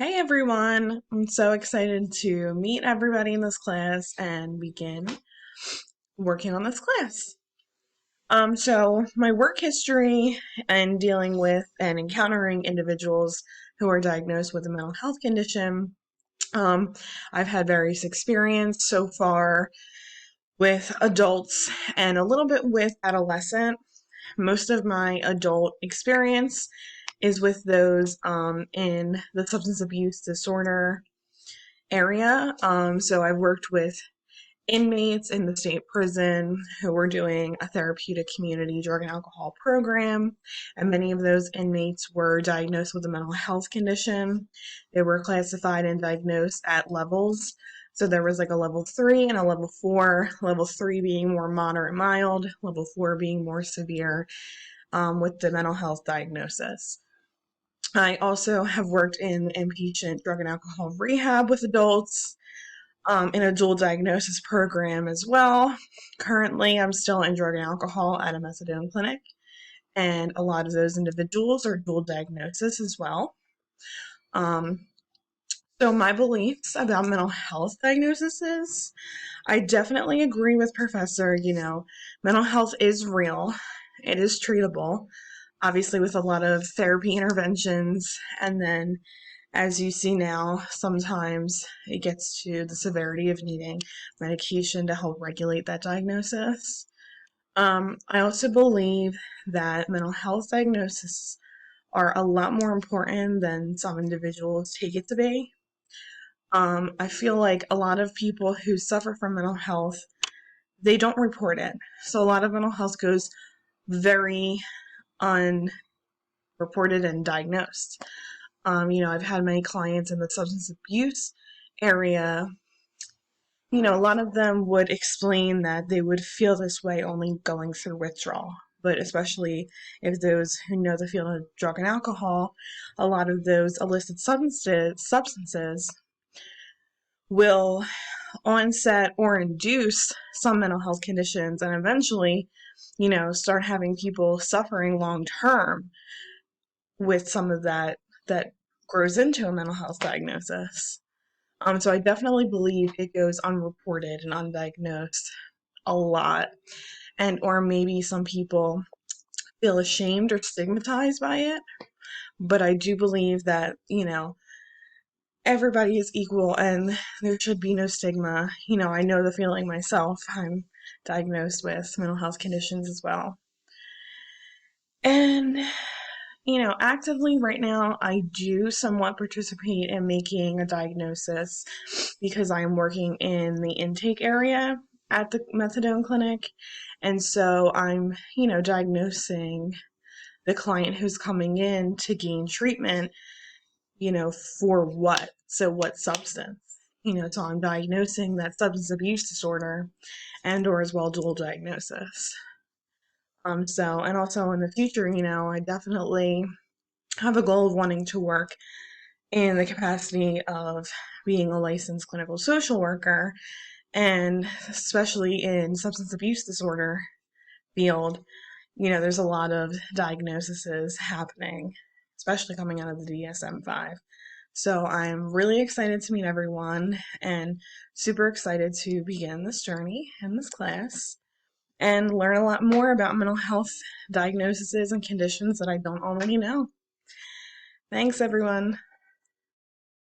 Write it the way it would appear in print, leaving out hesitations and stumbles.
Hey everyone! I'm so excited to meet everybody in this class and begin working on this class. So my work history and dealing with and encountering individuals who are diagnosed with a mental health condition. I've had various experience so far with adults and a little bit with adolescent. Most of my adult experience is with those in the substance abuse disorder area. So I've worked with inmates in the state prison who were doing a therapeutic community drug and alcohol program, and many of those inmates were diagnosed with a mental health condition. They were classified and diagnosed at levels. So there was like a level 3 and a level 4, level 3 being more moderate mild, level 4 being more severe with the mental health diagnosis. I also have worked in inpatient drug and alcohol rehab with adults in a dual diagnosis program as well. Currently, I'm still in drug and alcohol at a methadone clinic, and a lot of those individuals are dual diagnosis as well. Um, so my beliefs about mental health diagnoses is, I definitely agree with Professor, mental health is real. It is treatable, obviously with a lot of therapy interventions, and then as you see now, sometimes it gets to the severity of needing medication to help regulate that diagnosis. I also believe that mental health diagnoses are a lot more important than some individuals take it to be. I feel like a lot of people who suffer from mental health, they don't report it. So a lot of mental health goes very unreported and diagnosed. I've had many clients in the substance abuse area. A lot of them would explain that they would feel this way only going through withdrawal. But especially if those who know the field of drug and alcohol, a lot of those illicit substances will onset or induce some mental health conditions and eventually, start having people suffering long term with some of that grows into a mental health diagnosis. So I definitely believe it goes unreported and undiagnosed a lot. And or maybe some people feel ashamed or stigmatized by it. But I do believe that, everybody is equal and there should be no stigma. I know the feeling myself. I'm diagnosed with mental health conditions as well. And actively right now, I do somewhat participate in making a diagnosis because I'm working in the intake area at the methadone clinic. And so I'm, diagnosing the client who's coming in to gain treatment, for what? So what substance? So I'm diagnosing that substance abuse disorder and or as well dual diagnosis. And also in the future, I definitely have a goal of wanting to work in the capacity of being a licensed clinical social worker, and especially in substance abuse disorder field, there's a lot of diagnoses happening, especially coming out of the DSM-5. So I'm really excited to meet everyone and super excited to begin this journey in this class and learn a lot more about mental health diagnoses and conditions that I don't already know. Thanks, everyone.